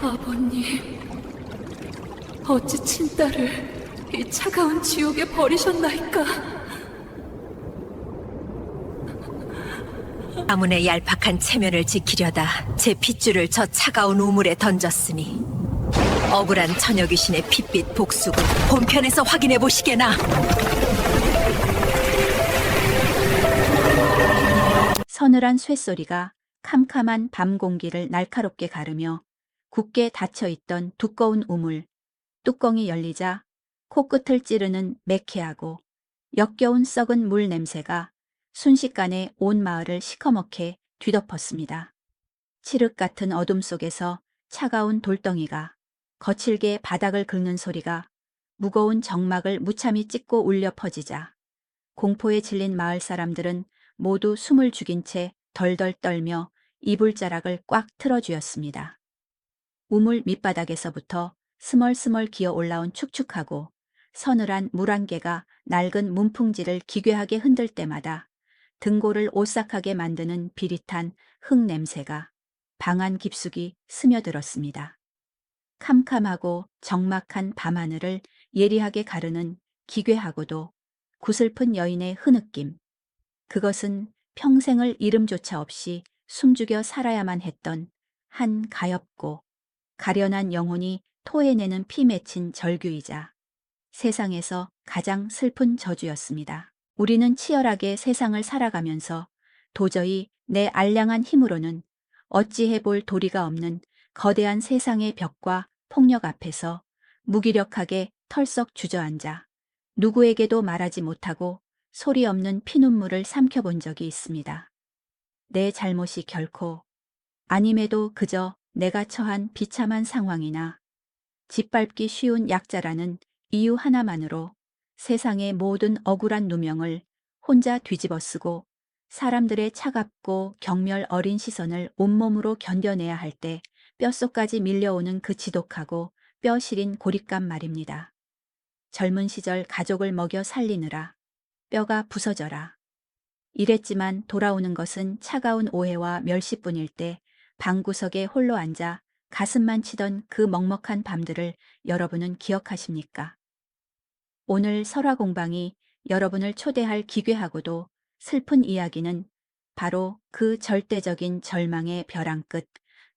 아버님, 어찌 친딸을 이 차가운 지옥에 버리셨나이까? 가문의 얄팍한 체면을 지키려다 제 핏줄을 저 차가운 우물에 던졌으니 억울한 처녀 귀신의 핏빛 복수를 본편에서 확인해 보시게나. 서늘한 쇠소리가 캄캄한 밤 공기를 날카롭게 가르며 굳게 닫혀있던 두꺼운 우물, 뚜껑이 열리자 코끝을 찌르는 매캐하고 역겨운 썩은 물 냄새가 순식간에 온 마을을 시커멓게 뒤덮었습니다. 칠흑 같은 어둠 속에서 차가운 돌덩이가 거칠게 바닥을 긁는 소리가 무거운 정막을 무참히 찢고 울려 퍼지자 공포에 질린 마을 사람들은 모두 숨을 죽인 채 덜덜 떨며 이불자락을 꽉 틀어쥐었습니다. 우물 밑바닥에서부터 스멀스멀 기어 올라온 축축하고 서늘한 물 한 개가 낡은 문풍지를 기괴하게 흔들 때마다 등골을 오싹하게 만드는 비릿한 흙 냄새가 방 안 깊숙이 스며들었습니다. 캄캄하고 적막한 밤하늘을 예리하게 가르는 기괴하고도 구슬픈 여인의 흐느낌. 그것은 평생을 이름조차 없이 숨죽여 살아야만 했던 한 가엾고 가련한 영혼이 토해내는 피 맺힌 절규이자 세상에서 가장 슬픈 저주였습니다. 우리는 치열하게 세상을 살아가면서 도저히 내 알량한 힘으로는 어찌해 볼 도리가 없는 거대한 세상의 벽과 폭력 앞에서 무기력하게 털썩 주저앉아 누구에게도 말하지 못하고 소리 없는 피눈물을 삼켜본 적이 있습니다. 내 잘못이 결코 아님에도 그저 내가 처한 비참한 상황이나 짓밟기 쉬운 약자라는 이유 하나만으로 세상의 모든 억울한 누명을 혼자 뒤집어쓰고 사람들의 차갑고 경멸 어린 시선을 온몸으로 견뎌내야 할 때 뼛속까지 밀려오는 그 지독하고 뼈 시린 고립감 말입니다. 젊은 시절 가족을 먹여 살리느라 뼈가 부서져라. 이랬지만 돌아오는 것은 차가운 오해와 멸시뿐일 때 방구석에 홀로 앉아 가슴만 치던 그 먹먹한 밤들을 여러분은 기억하십니까? 오늘 설화공방이 여러분을 초대할 기괴하고도 슬픈 이야기는 바로 그 절대적인 절망의 벼랑 끝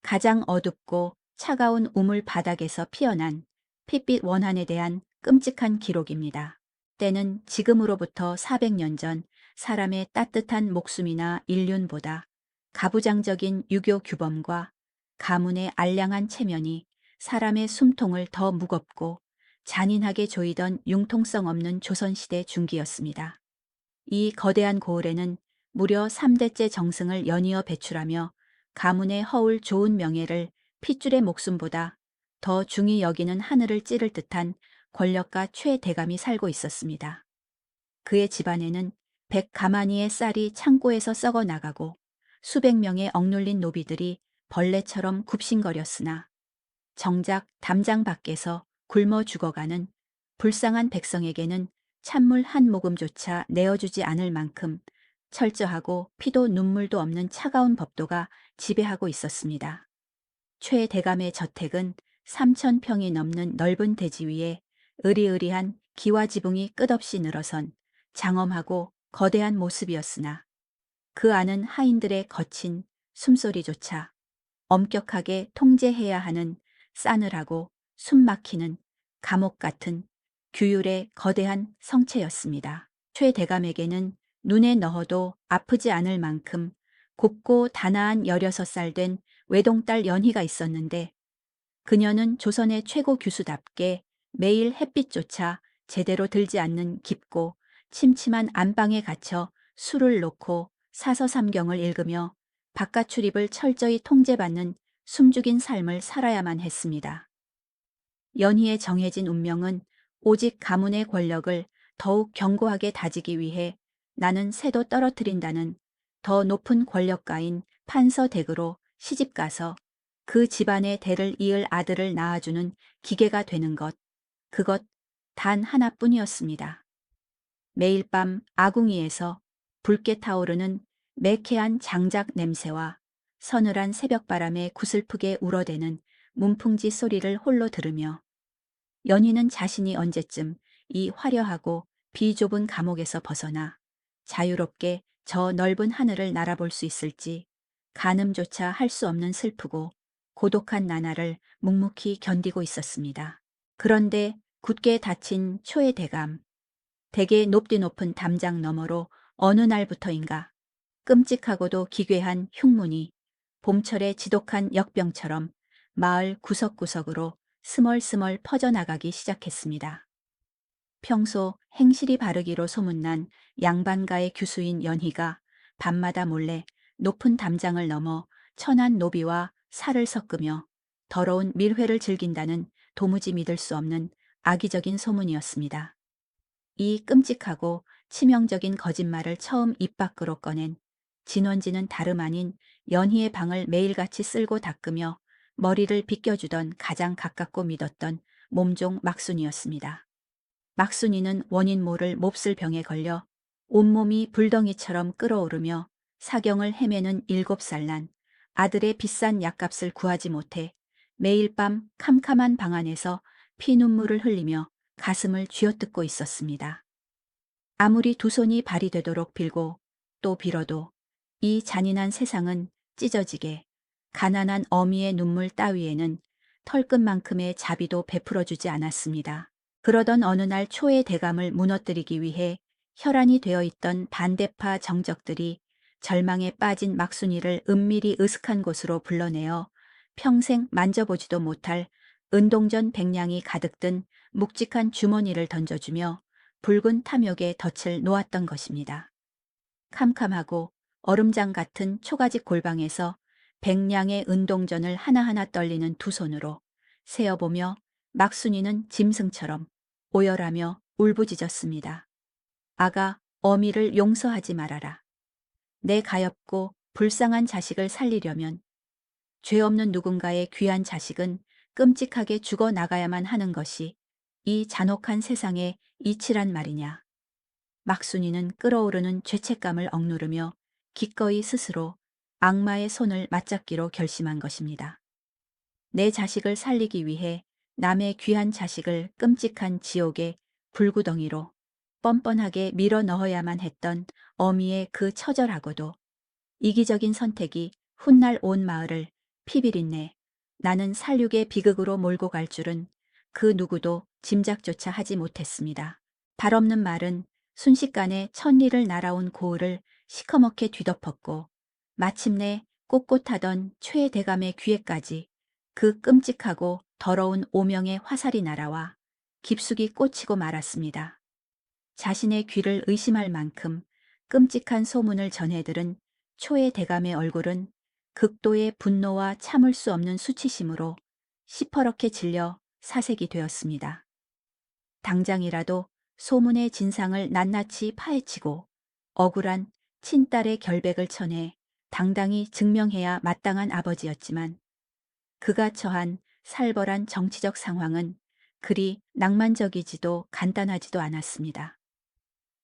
가장 어둡고 차가운 우물 바닥에서 피어난 핏빛 원한에 대한 끔찍한 기록입니다. 때는 지금으로부터 400년 전 사람의 따뜻한 목숨이나 인륜보다 가부장적인 유교 규범과 가문의 알량한 체면이 사람의 숨통을 더 무겁고 잔인하게 조이던 융통성 없는 조선시대 중기였습니다. 이 거대한 고을에는 무려 3대째 정승을 연이어 배출하며 가문의 허울 좋은 명예를 핏줄의 목숨보다 더 중히 여기는 하늘을 찌를 듯한 권력가 최대감이 살고 있었습니다. 그의 집안에는 100가마니의 쌀이 창고에서 썩어 나가고 수백 명의 억눌린 노비들이 벌레처럼 굽신거렸으나 정작 담장 밖에서 굶어 죽어가는 불쌍한 백성에게는 찬물 한 모금조차 내어주지 않을 만큼 철저하고 피도 눈물도 없는 차가운 법도가 지배하고 있었습니다. 최 대감의 저택은 3,000평이 넘는 넓은 대지 위에 으리으리한 기와 지붕이 끝없이 늘어선 장엄하고 거대한 모습이었으나 그 안은 하인들의 거친 숨소리조차 엄격하게 통제해야 하는 싸늘하고 숨막히는 감옥 같은 규율의 거대한 성체였습니다. 최 대감에게는 눈에 넣어도 아프지 않을 만큼 곱고 단아한 16살 된 외동딸 연희가 있었는데 그녀는 조선의 최고 교수답게 매일 햇빛조차 제대로 들지 않는 깊고 침침한 안방에 갇혀 술을 놓고 사서삼경을 읽으며 바깥 출입을 철저히 통제받는 숨죽인 삶을 살아야만 했습니다. 연희의 정해진 운명은 오직 가문의 권력을 더욱 견고하게 다지기 위해 나는 새도 떨어뜨린다는 더 높은 권력가인 판서댁으로 시집가서 그 집안의 대를 이을 아들을 낳아주는 기계가 되는 것, 그것 단 하나뿐이었습니다. 매일 밤 아궁이에서 붉게 타오르는 매캐한 장작 냄새와 서늘한 새벽바람에 구슬프게 울어대는 문풍지 소리를 홀로 들으며 연희는 자신이 언제쯤 이 화려하고 비좁은 감옥에서 벗어나 자유롭게 저 넓은 하늘을 날아볼 수 있을지 가늠조차 할 수 없는 슬프고 고독한 나날을 묵묵히 견디고 있었습니다. 그런데 굳게 닫힌 초의 대감, 대개 높디 높은 담장 너머로 어느 날부터인가 끔찍하고도 기괴한 흉문이 봄철의 지독한 역병처럼 마을 구석구석으로 스멀스멀 퍼져나가기 시작했습니다. 평소 행실이 바르기로 소문난 양반가의 규수인 연희가 밤마다 몰래 높은 담장을 넘어 천한 노비와 살을 섞으며 더러운 밀회를 즐긴다는 도무지 믿을 수 없는 악의적인 소문이었습니다. 이 끔찍하고 치명적인 거짓말을 처음 입 밖으로 꺼낸 진원지는 다름 아닌 연희의 방을 매일같이 쓸고 닦으며 머리를 빗겨주던 가장 가깝고 믿었던 몸종 막순이었습니다. 막순이는 원인 모를 몹쓸 병에 걸려 온몸이 불덩이처럼 끓어오르며 사경을 헤매는 7살 난 아들의 비싼 약값을 구하지 못해 매일 밤 캄캄한 방 안에서 피눈물을 흘리며 가슴을 쥐어뜯고 있었습니다. 아무리 두 손이 발이 되도록 빌고 또 빌어도 이 잔인한 세상은 찢어지게 가난한 어미의 눈물 따위에는 털끝만큼의 자비도 베풀어주지 않았습니다. 그러던 어느 날 초의 대감을 무너뜨리기 위해 혈안이 되어 있던 반대파 정적들이 절망에 빠진 막순이를 은밀히 으슥한 곳으로 불러내어 평생 만져보지도 못할 은동전 100냥이 가득 든 묵직한 주머니를 던져주며 붉은 탐욕의 덫을 놓았던 것입니다. 캄캄하고 얼음장 같은 초가집 골방에서 100냥의 은동전을 하나하나 떨리는 두 손으로 세어보며 막순이는 짐승처럼 오열하며 울부짖었습니다. 아가, 어미를 용서하지 말아라. 내 가엾고 불쌍한 자식을 살리려면 죄 없는 누군가의 귀한 자식은 끔찍하게 죽어나가야만 하는 것이 이 잔혹한 세상의 이치란 말이냐. 막순이는 끓어오르는 죄책감을 억누르며 기꺼이 스스로 악마의 손을 맞잡기로 결심한 것입니다. 내 자식을 살리기 위해 남의 귀한 자식을 끔찍한 지옥의 불구덩이로 뻔뻔하게 밀어 넣어야만 했던 어미의 그 처절하고도 이기적인 선택이 훗날 온 마을을 피비린내 나는 살육의 비극으로 몰고 갈 줄은 그 누구도 짐작조차 하지 못했습니다. 발없는 말은 순식간에 천리를 날아온 고을을 시커멓게 뒤덮었고 마침내 꼿꼿하던 최 대감의 귀에까지 그 끔찍하고 더러운 오명의 화살이 날아와 깊숙이 꽂히고 말았습니다. 자신의 귀를 의심할 만큼 끔찍한 소문을 전해들은 초의 대감의 얼굴은 극도의 분노와 참을 수 없는 수치심으로 시퍼렇게 질려 사색이 되었습니다. 당장이라도 소문의 진상을 낱낱이 파헤치고 억울한 친딸의 결백을 쳐내 당당히 증명해야 마땅한 아버지였지만 그가 처한 살벌한 정치적 상황은 그리 낭만적이지도 간단하지도 않았습니다.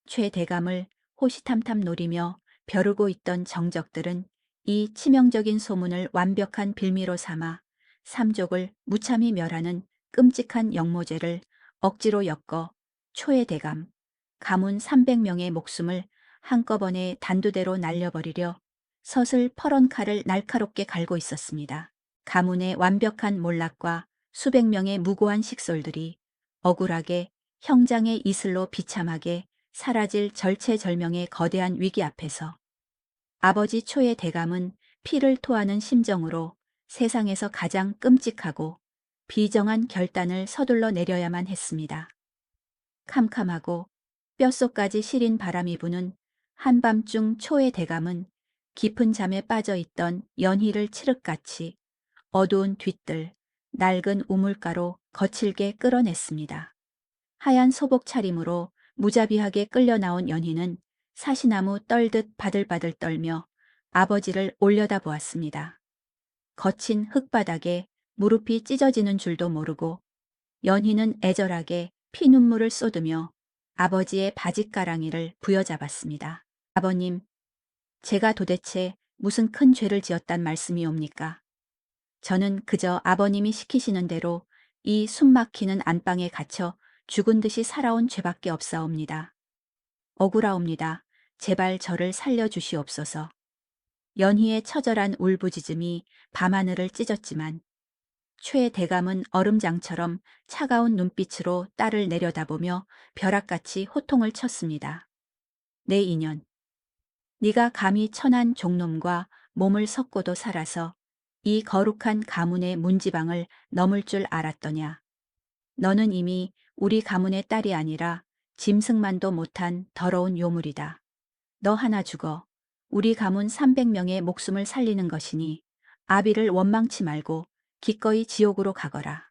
최 대감을 호시탐탐 노리며 벼르고 있던 정적들은 이 치명적인 소문을 완벽한 빌미로 삼아 삼족을 무참히 멸하는 끔찍한 역모죄를 억지로 엮어 초의 대감, 가문 300명의 목숨을 한꺼번에 단두대로 날려버리려 서슬 퍼런 칼을 날카롭게 갈고 있었습니다. 가문의 완벽한 몰락과 수백 명의 무고한 식솔들이 억울하게 형장의 이슬로 비참하게 사라질 절체절명의 거대한 위기 앞에서 아버지 초의 대감은 피를 토하는 심정으로 세상에서 가장 끔찍하고 비정한 결단을 서둘러 내려야만 했습니다. 캄캄하고 뼛속까지 시린 바람이 부는 한밤중 초의 대감은 깊은 잠에 빠져 있던 연희를 칠흑같이 어두운 뒤뜰, 낡은 우물가로 거칠게 끌어냈습니다. 하얀 소복 차림으로 무자비하게 끌려 나온 연희는 사시나무 떨듯 바들바들 떨며 아버지를 올려다보았습니다. 거친 흙바닥에 무릎이 찢어지는 줄도 모르고 연희는 애절하게 피눈물을 쏟으며 아버지의 바짓가랑이를 부여잡았습니다. 아버님, 제가 도대체 무슨 큰 죄를 지었단 말씀이옵니까? 저는 그저 아버님이 시키시는 대로 이 숨막히는 안방에 갇혀 죽은 듯이 살아온 죄밖에 없사옵니다. 억울하옵니다. 제발 저를 살려주시옵소서. 연희의 처절한 울부짖음이 밤하늘을 찢었지만 최 대감은 얼음장처럼 차가운 눈빛으로 딸을 내려다보며 벼락같이 호통을 쳤습니다. 내 인연, 네가 감히 천한 종놈과 몸을 섞고도 살아서 이 거룩한 가문의 문지방을 넘을 줄 알았더냐. 너는 이미 우리 가문의 딸이 아니라 짐승만도 못한 더러운 요물이다. 너 하나 죽어 우리 가문 300명의 목숨을 살리는 것이니 아비를 원망치 말고 기꺼이 지옥으로 가거라.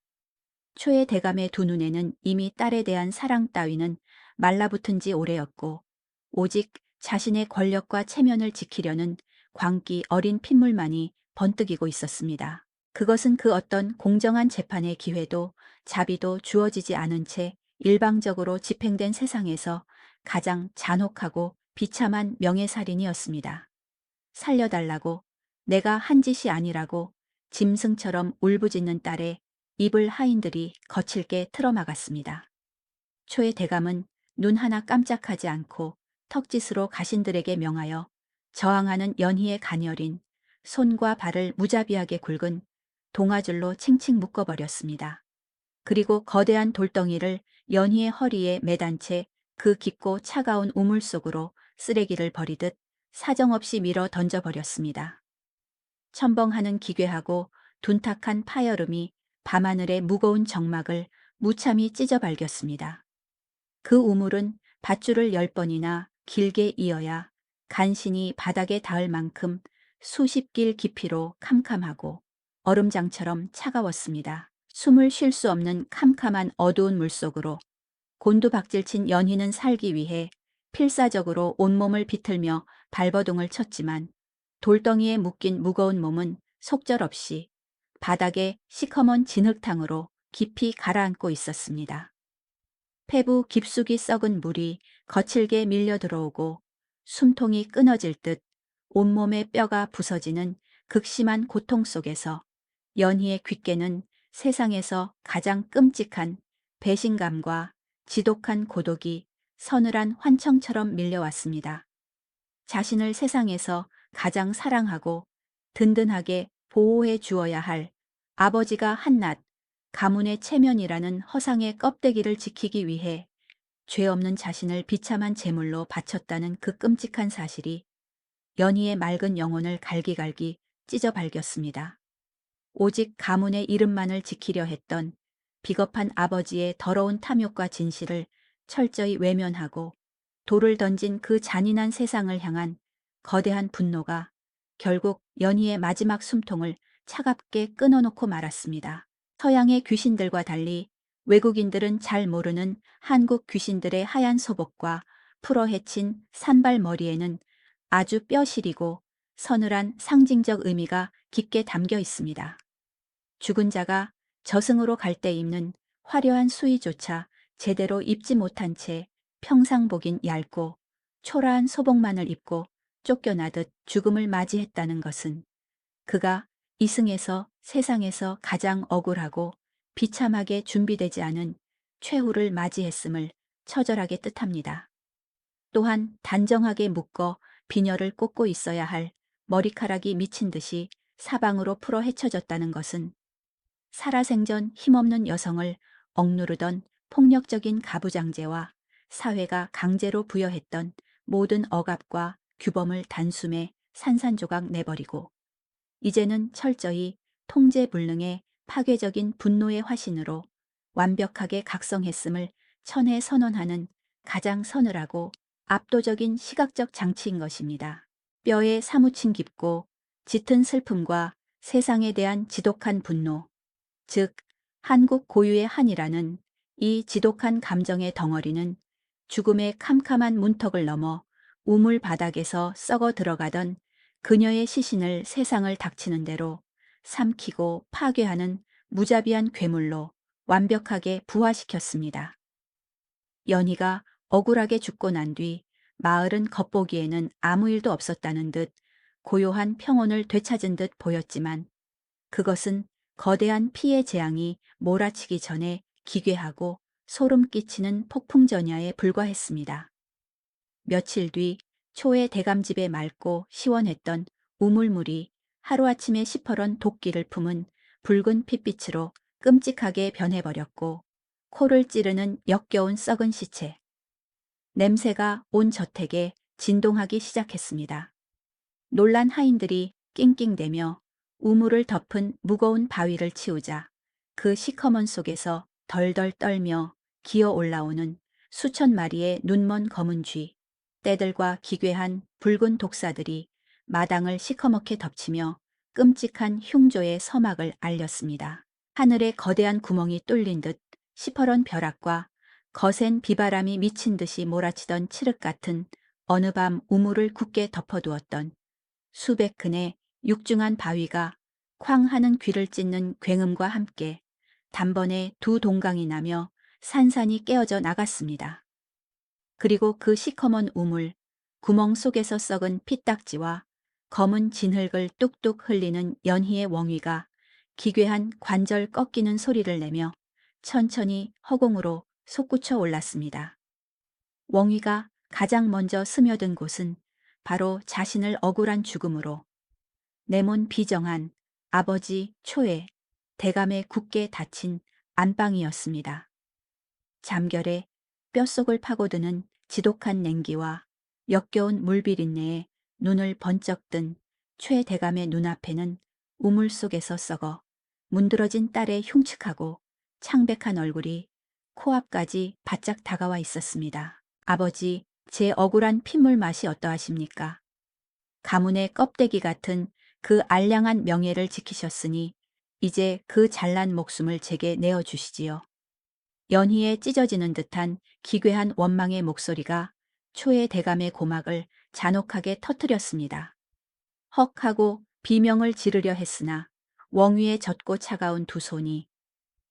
초의 대감의 두 눈에는 이미 딸에 대한 사랑 따위는 말라붙은 지 오래였고 오직 자신의 권력과 체면을 지키려는 광기 어린 핏물만이 번뜩이고 있었습니다. 그것은 그 어떤 공정한 재판의 기회도 자비도 주어지지 않은 채 일방적으로 집행된 세상에서 가장 잔혹하고 비참한 명예살인이었습니다. 살려달라고, 내가 한 짓이 아니라고 짐승처럼 울부짖는 딸의 입을 하인들이 거칠게 틀어막았습니다. 초의 대감은 눈 하나 깜짝하지 않고 턱짓으로 가신들에게 명하여 저항하는 연희의 가녀린 손과 발을 무자비하게 굵은 동아줄로 칭칭 묶어버렸습니다. 그리고 거대한 돌덩이를 연희의 허리에 매단 채 그 깊고 차가운 우물 속으로 쓰레기를 버리듯 사정없이 밀어 던져버렸습니다. 첨벙하는 기괴하고 둔탁한 파열음이 밤하늘의 무거운 정막을 무참히 찢어발겼습니다. 그 우물은 밧줄을 10번이나 길게 이어야 간신히 바닥에 닿을 만큼 수십 길 깊이로 캄캄하고 얼음장처럼 차가웠습니다. 숨을 쉴 수 없는 캄캄한 어두운 물속으로 곤두박질친 연희는 살기 위해 필사적으로 온몸을 비틀며 발버둥을 쳤지만 돌덩이에 묶인 무거운 몸은 속절없이 바닥에 시커먼 진흙탕으로 깊이 가라앉고 있었습니다. 폐부 깊숙이 썩은 물이 거칠게 밀려 들어오고 숨통이 끊어질 듯 온몸의 뼈가 부서지는 극심한 고통 속에서 연희의 귓게는 세상에서 가장 끔찍한 배신감과 지독한 고독이 서늘한 환청처럼 밀려왔습니다. 자신을 세상에서 가장 사랑하고 든든하게 보호해 주어야 할 아버지가 한낱 가문의 체면이라는 허상의 껍데기를 지키기 위해 죄 없는 자신을 비참한 제물로 바쳤다는 그 끔찍한 사실이 연희의 맑은 영혼을 갈기갈기 찢어 발겼습니다. 오직 가문의 이름만을 지키려 했던 비겁한 아버지의 더러운 탐욕과 진실을 철저히 외면하고 돌을 던진 그 잔인한 세상을 향한 거대한 분노가 결국 연희의 마지막 숨통을 차갑게 끊어놓고 말았습니다. 서양의 귀신들과 달리 외국인들은 잘 모르는 한국 귀신들의 하얀 소복과 풀어헤친 산발머리에는 아주 뼈시리고 서늘한 상징적 의미가 깊게 담겨 있습니다. 죽은 자가 저승으로 갈 때 입는 화려한 수의조차 제대로 입지 못한 채 평상복인 얇고 초라한 소복만을 입고 쫓겨나듯 죽음을 맞이했다는 것은 그가 이승에서 세상에서 가장 억울하고 비참하게 준비되지 않은 최후를 맞이했음을 처절하게 뜻합니다. 또한 단정하게 묶어 비녀를 꽂고 있어야 할 머리카락이 미친 듯이 사방으로 풀어 헤쳐졌다는 것은 살아생전 힘없는 여성을 억누르던 폭력적인 가부장제와 사회가 강제로 부여했던 모든 억압과 규범을 단숨에 산산조각 내버리고 이제는 철저히 통제불능의 파괴적인 분노의 화신으로 완벽하게 각성했음을 천해 선언하는 가장 서늘하고 압도적인 시각적 장치인 것입니다. 뼈에 사무친 깊고 짙은 슬픔과 세상에 대한 지독한 분노, 즉 한국 고유의 한이라는 이 지독한 감정의 덩어리는 죽음의 캄캄한 문턱을 넘어 우물 바닥에서 썩어 들어가던 그녀의 시신을 세상을 닥치는 대로 삼키고 파괴하는 무자비한 괴물로 완벽하게 부화시켰습니다. 연희가 억울하게 죽고 난 뒤 마을은 겉보기에는 아무 일도 없었다는 듯 고요한 평온을 되찾은 듯 보였지만 그것은 거대한 피해 재앙이 몰아치기 전에 기괴하고 소름 끼치는 폭풍전야에 불과했습니다. 며칠 뒤 초의 대감집에 맑고 시원했던 우물물이 하루아침에 시퍼런 도끼를 품은 붉은 핏빛으로 끔찍하게 변해버렸고 코를 찌르는 역겨운 썩은 시체. 냄새가 온 저택에 진동하기 시작했습니다. 놀란 하인들이 낑낑대며 우물을 덮은 무거운 바위를 치우자 그 시커먼 속에서 덜덜 떨며 기어 올라오는 수천 마리의 눈먼 검은 쥐, 떼들과 기괴한 붉은 독사들이 마당을 시커멓게 덮치며 끔찍한 흉조의 서막을 알렸습니다. 하늘에 거대한 구멍이 뚫린 듯 시퍼런 벼락과 거센 비바람이 미친 듯이 몰아치던 칠흑 같은 어느 밤 우물을 굳게 덮어두었던 수백 근의 육중한 바위가 쾅 하는 귀를 찢는 굉음과 함께 단번에 두 동강이 나며 산산이 깨어져 나갔습니다. 그리고 그 시커먼 우물, 구멍 속에서 썩은 피딱지와 검은 진흙을 뚝뚝 흘리는 연희의 웡위가 기괴한 관절 꺾이는 소리를 내며 천천히 허공으로 솟구쳐 올랐습니다. 웡위가 가장 먼저 스며든 곳은 바로 자신을 억울한 죽음으로 내몬 비정한 아버지 초에 대감에 굳게 닫힌 안방이었습니다. 잠결에 뼛속을 파고드는 지독한 냉기와 역겨운 물비린내에 눈을 번쩍 뜬 최 대감의 눈앞에는 우물 속에서 썩어 문드러진 딸의 흉측하고 창백한 얼굴이 코앞까지 바짝 다가와 있었습니다. 아버지, 제 억울한 핏물 맛이 어떠하십니까? 가문의 껍데기 같은 그 알량한 명예를 지키셨으니 이제 그 잘난 목숨을 제게 내어주시지요. 연희에 찢어지는 듯한 기괴한 원망의 목소리가 초의 대감의 고막을 잔혹하게 터뜨렸습니다. 헉 하고 비명을 지르려 했으나 웡위의 젖고 차가운 두 손이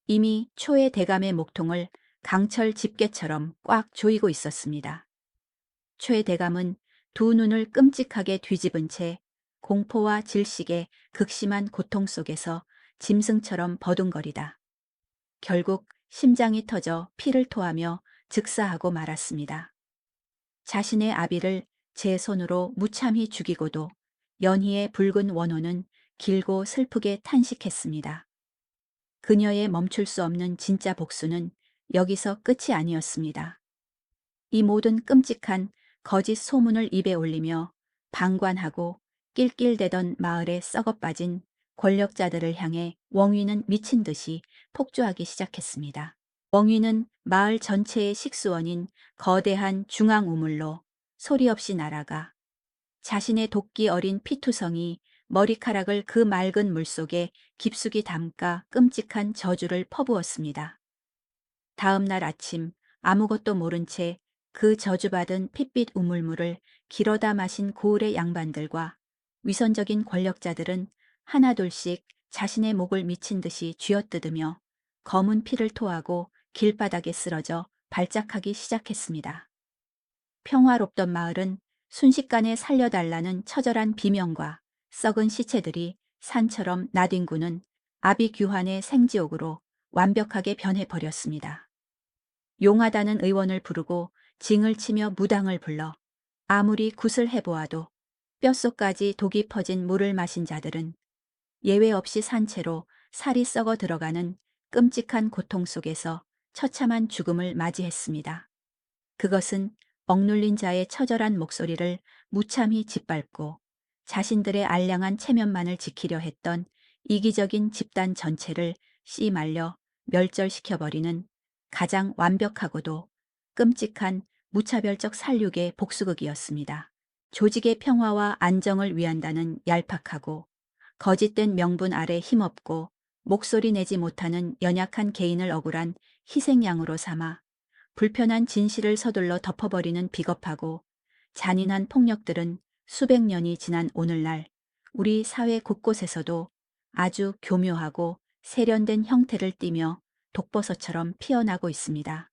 이미 초의 대감의 목통을 강철 집게처럼 꽉 조이고 있었습니다. 초의 대감은 두 눈을 끔찍하게 뒤집은 채 공포와 질식의 극심한 고통 속에서 짐승처럼 버둥거리다 결국 심장이 터져 피를 토하며 즉사하고 말았습니다. 자신의 아비를 제 손으로 무참히 죽이고도 연희의 붉은 원호는 길고 슬프게 탄식했습니다. 그녀의 멈출 수 없는 진짜 복수는 여기서 끝이 아니었습니다. 이 모든 끔찍한 거짓 소문을 입에 올리며 방관하고 낄낄대던 마을에 썩어빠진 권력자들을 향해 웡위는 미친 듯이 폭주하기 시작했습니다. 웡위는 마을 전체의 식수원인 거대한 중앙 우물로 소리 없이 날아가 자신의 도끼 어린 피투성이 머리카락을 그 맑은 물속에 깊숙이 담가 끔찍한 저주를 퍼부었습니다. 다음 날 아침 아무것도 모른 채 그 저주받은 핏빛 우물물을 길어다 마신 고을의 양반들과 위선적인 권력자들은 하나둘씩 자신의 목을 미친 듯이 쥐어뜯으며 검은 피를 토하고 길바닥에 쓰러져 발작하기 시작했습니다. 평화롭던 마을은 순식간에 살려달라는 처절한 비명과 썩은 시체들이 산처럼 나뒹구는 아비규환의 생지옥으로 완벽하게 변해버렸습니다. 용하다는 의원을 부르고 징을 치며 무당을 불러 아무리 굿을 해보아도 뼛속까지 독이 퍼진 물을 마신 자들은 예외 없이 산채로 살이 썩어 들어가는 끔찍한 고통 속에서 처참한 죽음을 맞이했습니다. 그것은 억눌린 자의 처절한 목소리를 무참히 짓밟고 자신들의 알량한 체면만을 지키려 했던 이기적인 집단 전체를 씨 말려 멸절시켜버리는 가장 완벽하고도 끔찍한 무차별적 살육의 복수극이었습니다. 조직의 평화와 안정을 위한다는 얄팍하고 거짓된 명분 아래 힘없고 목소리 내지 못하는 연약한 개인을 억울한 희생양으로 삼아 불편한 진실을 서둘러 덮어버리는 비겁하고 잔인한 폭력들은 수백 년이 지난 오늘날 우리 사회 곳곳에서도 아주 교묘하고 세련된 형태를 띠며 독버섯처럼 피어나고 있습니다.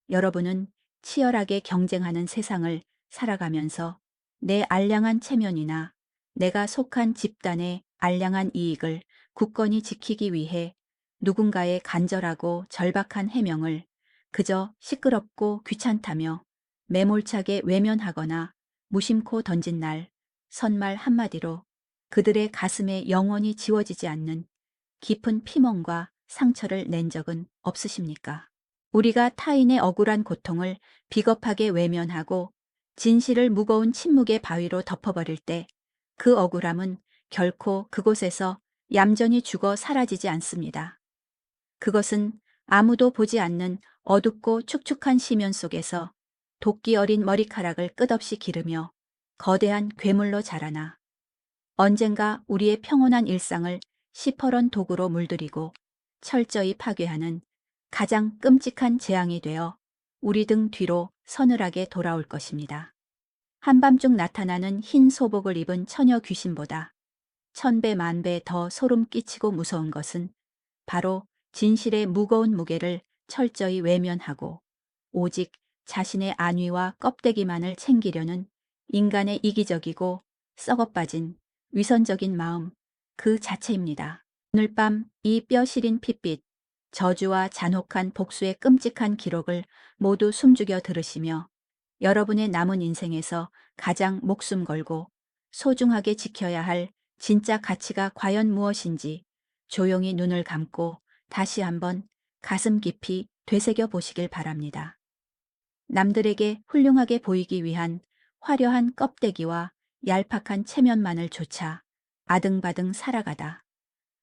여러분은 치열하게 경쟁하는 세상을 살아가면서 내 알량한 체면이나 내가 속한 집단의 알량한 이익을 굳건히 지키기 위해 누군가의 간절하고 절박한 해명을 그저 시끄럽고 귀찮다며 매몰차게 외면하거나 무심코 던진 날, 선말 한마디로 그들의 가슴에 영원히 지워지지 않는 깊은 피멍과 상처를 낸 적은 없으십니까? 우리가 타인의 억울한 고통을 비겁하게 외면하고 진실을 무거운 침묵의 바위로 덮어버릴 때 그 억울함은 결코 그곳에서 얌전히 죽어 사라지지 않습니다. 그것은 아무도 보지 않는 어둡고 축축한 심연 속에서 도끼 어린 머리카락을 끝없이 기르며 거대한 괴물로 자라나 언젠가 우리의 평온한 일상을 시퍼런 도구로 물들이고 철저히 파괴하는 가장 끔찍한 재앙이 되어 우리 등 뒤로 서늘하게 돌아올 것입니다. 한밤중 나타나는 흰 소복을 입은 처녀 귀신보다 1000배 만배 더 소름 끼치고 무서운 것은 바로 진실의 무거운 무게를 철저히 외면하고 오직 자신의 안위와 껍데기만을 챙기려는 인간의 이기적이고 썩어빠진 위선적인 마음 그 자체입니다. 오늘 밤 이 뼈 시린 핏빛, 저주와 잔혹한 복수의 끔찍한 기록을 모두 숨죽여 들으시며 여러분의 남은 인생에서 가장 목숨 걸고 소중하게 지켜야 할 진짜 가치가 과연 무엇인지 조용히 눈을 감고 다시 한번 가슴 깊이 되새겨 보시길 바랍니다. 남들에게 훌륭하게 보이기 위한 화려한 껍데기와 얄팍한 체면만을 좇아 아등바등 살아가다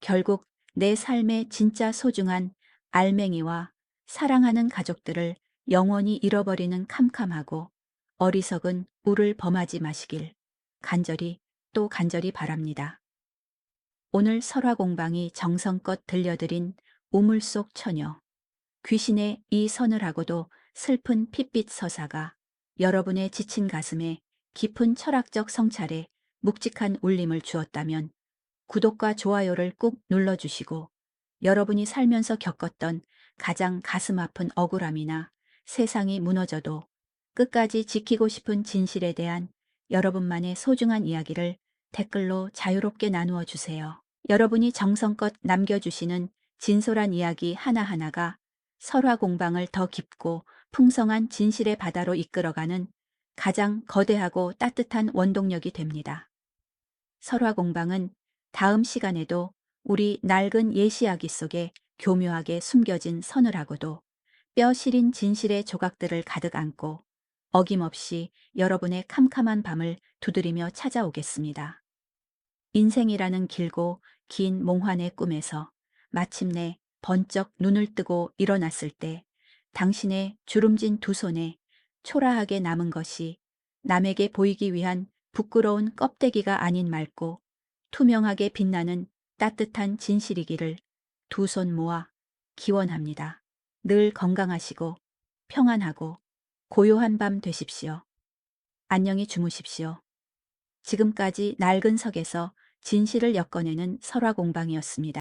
결국 내 삶의 진짜 소중한 알맹이와 사랑하는 가족들을 영원히 잃어버리는 캄캄하고 어리석은 우를 범하지 마시길 간절히 또 간절히 바랍니다. 오늘 설화공방이 정성껏 들려드린 우물 속 처녀, 귀신의 이 서늘하고도 슬픈 핏빛 서사가 여러분의 지친 가슴에 깊은 철학적 성찰에 묵직한 울림을 주었다면 구독과 좋아요를 꾹 눌러주시고 여러분이 살면서 겪었던 가장 가슴 아픈 억울함이나 세상이 무너져도 끝까지 지키고 싶은 진실에 대한 여러분만의 소중한 이야기를 댓글로 자유롭게 나누어 주세요. 여러분이 정성껏 남겨주시는 진솔한 이야기 하나하나가 설화공방을 더 깊고 풍성한 진실의 바다로 이끌어가는 가장 거대하고 따뜻한 원동력이 됩니다. 설화공방은 다음 시간에도 우리 낡은 예시이야기 속에 교묘하게 숨겨진 서늘하고도 뼈 시린 진실의 조각들을 가득 안고 어김없이 여러분의 캄캄한 밤을 두드리며 찾아오겠습니다. 인생이라는 길고 긴 몽환의 꿈에서 마침내 번쩍 눈을 뜨고 일어났을 때 당신의 주름진 두 손에 초라하게 남은 것이 남에게 보이기 위한 부끄러운 껍데기가 아닌 맑고 투명하게 빛나는 따뜻한 진실이기를 두 손 모아 기원합니다. 늘 건강하시고 평안하고 고요한 밤 되십시오. 안녕히 주무십시오. 지금까지 낡은 석에서 진실을 엮어내는 설화공방이었습니다.